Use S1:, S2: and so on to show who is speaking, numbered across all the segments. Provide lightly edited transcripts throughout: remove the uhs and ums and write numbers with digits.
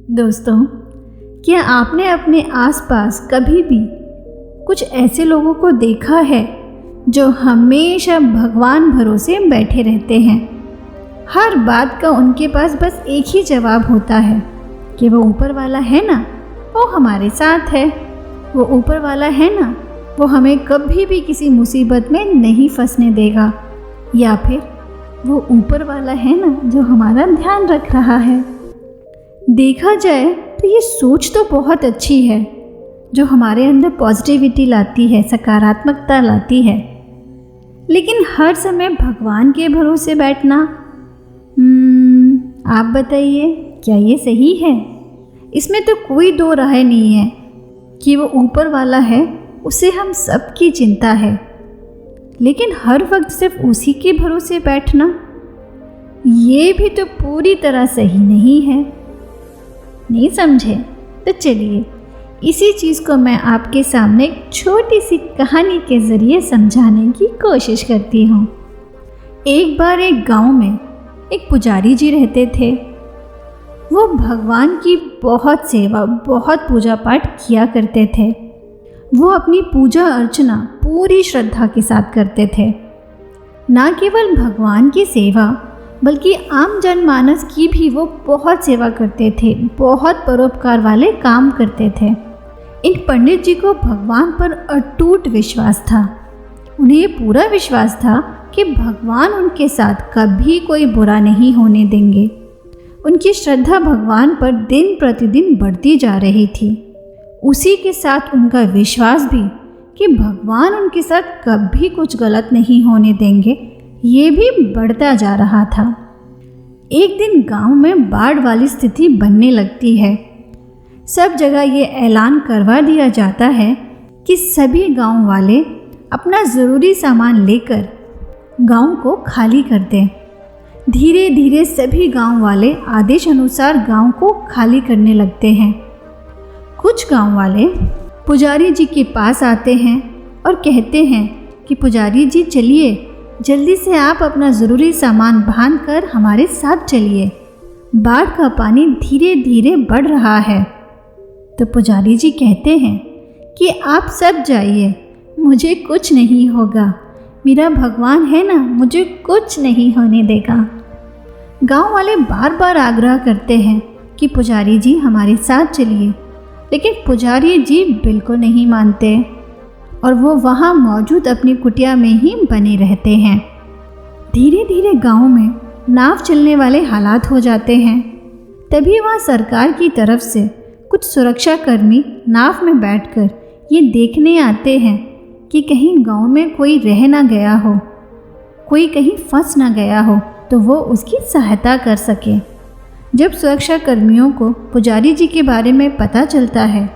S1: दोस्तों, क्या आपने अपने आसपास कभी भी कुछ ऐसे लोगों को देखा है जो हमेशा भगवान भरोसे बैठे रहते हैं? हर बात का उनके पास बस एक ही जवाब होता है कि वो ऊपर वाला है ना, वो हमारे साथ है। वो ऊपर वाला है ना, वो हमें कभी भी किसी मुसीबत में नहीं फंसने देगा। या फिर वो ऊपर वाला है ना जो हमारा ध्यान रख रहा है। देखा जाए तो ये सोच तो बहुत अच्छी है, जो हमारे अंदर पॉजिटिविटी लाती है, सकारात्मकता लाती है। लेकिन हर समय भगवान के भरोसे बैठना, आप बताइए, क्या ये सही है? इसमें तो कोई दो राय नहीं है कि वो ऊपर वाला है, उसे हम सबकी चिंता है। लेकिन हर वक्त सिर्फ उसी के भरोसे बैठना, ये भी तो पूरी तरह सही नहीं है। नहीं समझे? तो चलिए इसी चीज़ को मैं आपके सामने एक छोटी सी कहानी के ज़रिए समझाने की कोशिश करती हूँ। एक बार एक गांव में एक पुजारी जी रहते थे। वो भगवान की बहुत सेवा, बहुत पूजा पाठ किया करते थे। वो अपनी पूजा अर्चना पूरी श्रद्धा के साथ करते थे। ना केवल भगवान की सेवा बल्कि आम जनमानस की भी वो बहुत सेवा करते थे, बहुत परोपकार वाले काम करते थे। इन पंडित जी को भगवान पर अटूट विश्वास था। उन्हें ये पूरा विश्वास था कि भगवान उनके साथ कभी कोई बुरा नहीं होने देंगे। उनकी श्रद्धा भगवान पर दिन प्रतिदिन बढ़ती जा रही थी। उसी के साथ उनका विश्वास भी कि भगवान उनके साथ कभी कुछ गलत नहीं होने देंगे, ये भी बढ़ता जा रहा था। एक दिन गांव में बाढ़ वाली स्थिति बनने लगती है। सब जगह ये ऐलान करवा दिया जाता है कि सभी गांव वाले अपना ज़रूरी सामान लेकर गांव को खाली कर दें। धीरे धीरे सभी गांव वाले आदेश अनुसार गांव को खाली करने लगते हैं। कुछ गांव वाले पुजारी जी के पास आते हैं और कहते हैं कि पुजारी जी चलिए, जल्दी से आप अपना ज़रूरी सामान बांध कर हमारे साथ चलिए, बाढ़ का पानी धीरे धीरे बढ़ रहा है। तो पुजारी जी कहते हैं कि आप सब जाइए, मुझे कुछ नहीं होगा, मेरा भगवान है ना, मुझे कुछ नहीं होने देगा। गांव वाले बार बार आग्रह करते हैं कि पुजारी जी हमारे साथ चलिए, लेकिन पुजारी जी बिल्कुल नहीं मानते और वो वहाँ मौजूद अपनी कुटिया में ही बने रहते हैं। धीरे धीरे गांव में नाव चलने वाले हालात हो जाते हैं। तभी वहाँ सरकार की तरफ से कुछ सुरक्षाकर्मी नाव में बैठकर ये देखने आते हैं कि कहीं गांव में कोई रह ना गया हो, कोई कहीं फंस ना गया हो, तो वो उसकी सहायता कर सके। जब सुरक्षाकर्मियों को पुजारी जी के बारे में पता चलता है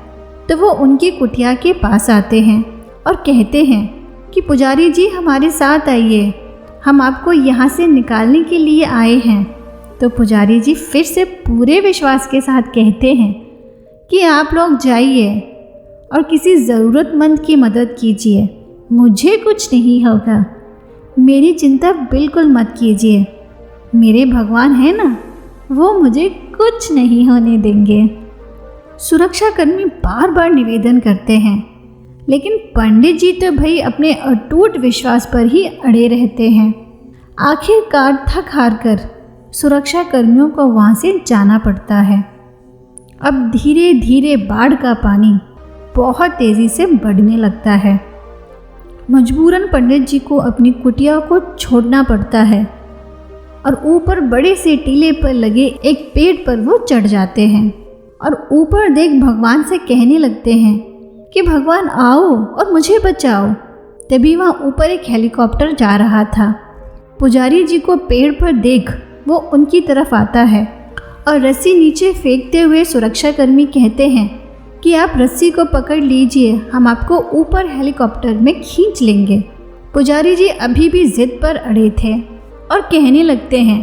S1: तो वो उनकी कुटिया के पास आते हैं और कहते हैं कि पुजारी जी हमारे साथ आइए, हम आपको यहाँ से निकालने के लिए आए हैं। तो पुजारी जी फिर से पूरे विश्वास के साथ कहते हैं कि आप लोग जाइए और किसी ज़रूरतमंद की मदद कीजिए, मुझे कुछ नहीं होगा, मेरी चिंता बिल्कुल मत कीजिए, मेरे भगवान है ना, वो मुझे कुछ नहीं होने देंगे। सुरक्षाकर्मी बार बार निवेदन करते हैं, लेकिन पंडित जी तो भाई अपने अटूट विश्वास पर ही अड़े रहते हैं। आखिरकार थक हार कर सुरक्षा कर्मियों को वहाँ से जाना पड़ता है। अब धीरे धीरे बाढ़ का पानी बहुत तेज़ी से बढ़ने लगता है। मजबूरन पंडित जी को अपनी कुटिया को छोड़ना पड़ता है और ऊपर बड़े से टीले पर लगे एक पेड़ पर वो चढ़ जाते हैं और ऊपर देख भगवान से कहने लगते हैं कि भगवान आओ और मुझे बचाओ। तभी वहाँ ऊपर एक हेलीकॉप्टर जा रहा था। पुजारी जी को पेड़ पर देख वो उनकी तरफ आता है और रस्सी नीचे फेंकते हुए सुरक्षाकर्मी कहते हैं कि आप रस्सी को पकड़ लीजिए, हम आपको ऊपर हेलीकॉप्टर में खींच लेंगे। पुजारी जी अभी भी जिद पर अड़े थे और कहने लगते हैं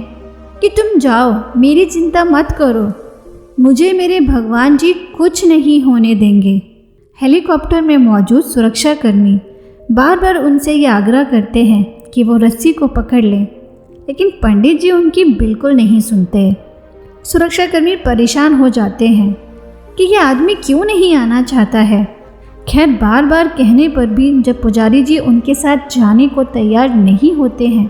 S1: कि तुम जाओ, मेरी चिंता मत करो, मुझे मेरे भगवान जी कुछ नहीं होने देंगे। हेलीकॉप्टर में मौजूद सुरक्षाकर्मी बार बार उनसे ये आग्रह करते हैं कि वो रस्सी को पकड़ लें, लेकिन पंडित जी उनकी बिल्कुल नहीं सुनते। सुरक्षाकर्मी परेशान हो जाते हैं कि ये आदमी क्यों नहीं आना चाहता है। खैर बार बार कहने पर भी जब पुजारी जी उनके साथ जाने को तैयार नहीं होते हैं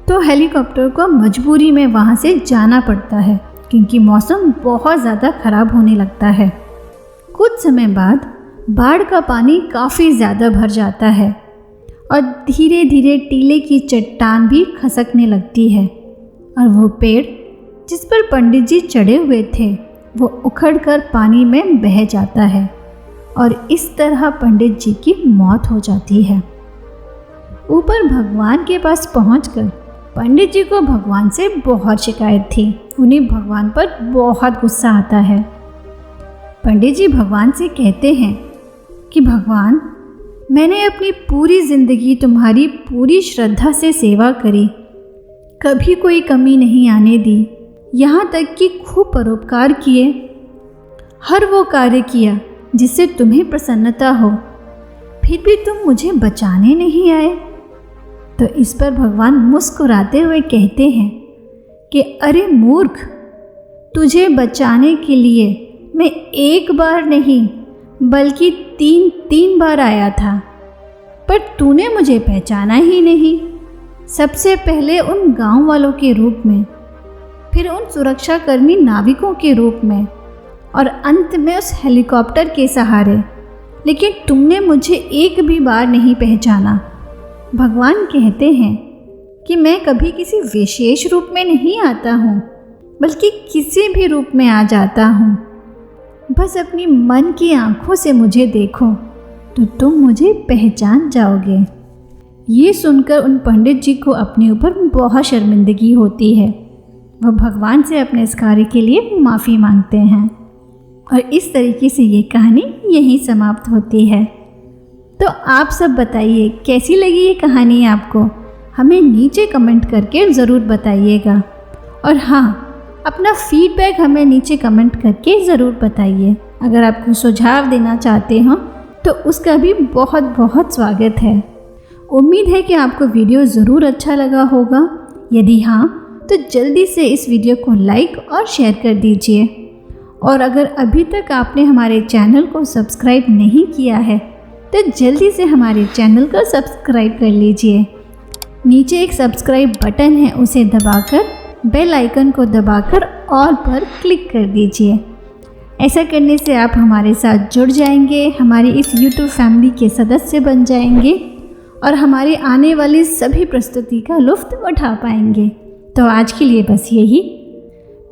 S1: तो हेलीकॉप्टर को मजबूरी में वहाँ से जाना पड़ता है, क्योंकि मौसम बहुत ज़्यादा ख़राब होने लगता है। कुछ समय बाद बाढ़ का पानी काफ़ी ज़्यादा भर जाता है और धीरे धीरे टीले की चट्टान भी खसकने लगती है और वो पेड़ जिस पर पंडित जी चढ़े हुए थे वो उखड़कर पानी में बह जाता है और इस तरह पंडित जी की मौत हो जाती है। ऊपर भगवान के पास पहुंचकर पंडित जी को भगवान से बहुत शिकायत थी। उन्हें भगवान पर बहुत गुस्सा आता है। पंडित जी भगवान से कहते हैं कि भगवान, मैंने अपनी पूरी ज़िंदगी तुम्हारी पूरी श्रद्धा से सेवा करी, कभी कोई कमी नहीं आने दी, यहाँ तक कि खूब परोपकार किए, हर वो कार्य किया जिससे तुम्हें प्रसन्नता हो, फिर भी तुम मुझे बचाने नहीं आए। तो इस पर भगवान मुस्कुराते हुए कहते हैं कि अरे मूर्ख, तुझे बचाने के लिए मैं एक बार नहीं बल्कि 3 बार आया था, पर तूने मुझे पहचाना ही नहीं। सबसे पहले उन गांव वालों के रूप में, फिर उन सुरक्षाकर्मी नाविकों के रूप में और अंत में उस हेलीकॉप्टर के सहारे, लेकिन तुमने मुझे एक भी बार नहीं पहचाना। भगवान कहते हैं कि मैं कभी किसी विशेष रूप में नहीं आता हूँ, बल्कि किसी भी रूप में आ जाता हूँ। बस अपनी मन की आँखों से मुझे देखो तो तुम मुझे पहचान जाओगे। ये सुनकर उन पंडित जी को अपने ऊपर बहुत शर्मिंदगी होती है। वह भगवान से अपने इस कार्य के लिए माफ़ी मांगते हैं और इस तरीके से ये कहानी यहीं समाप्त होती है। तो आप सब बताइए कैसी लगी ये कहानी आपको, हमें नीचे कमेंट करके ज़रूर बताइएगा। और हाँ, अपना फीडबैक हमें नीचे कमेंट करके ज़रूर बताइए। अगर आप कोई सुझाव देना चाहते हो तो उसका भी बहुत बहुत स्वागत है। उम्मीद है कि आपको वीडियो ज़रूर अच्छा लगा होगा। यदि हाँ तो जल्दी से इस वीडियो को लाइक और शेयर कर दीजिए। और अगर अभी तक आपने हमारे चैनल को सब्सक्राइब नहीं किया है तो जल्दी से हमारे चैनल को सब्सक्राइब कर लीजिए। नीचे एक सब्सक्राइब बटन है, उसे दबाकर बेल आइकन को दबाकर ऑल पर क्लिक कर दीजिए। ऐसा करने से आप हमारे साथ जुड़ जाएंगे, हमारी इस YouTube फैमिली के सदस्य बन जाएंगे और हमारे आने वाली सभी प्रस्तुति का लुत्फ़ उठा पाएंगे। तो आज के लिए बस यही।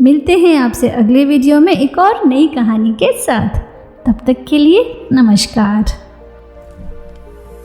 S1: मिलते हैं आपसे अगले वीडियो में एक और नई कहानी के साथ। तब तक के लिए नमस्कार।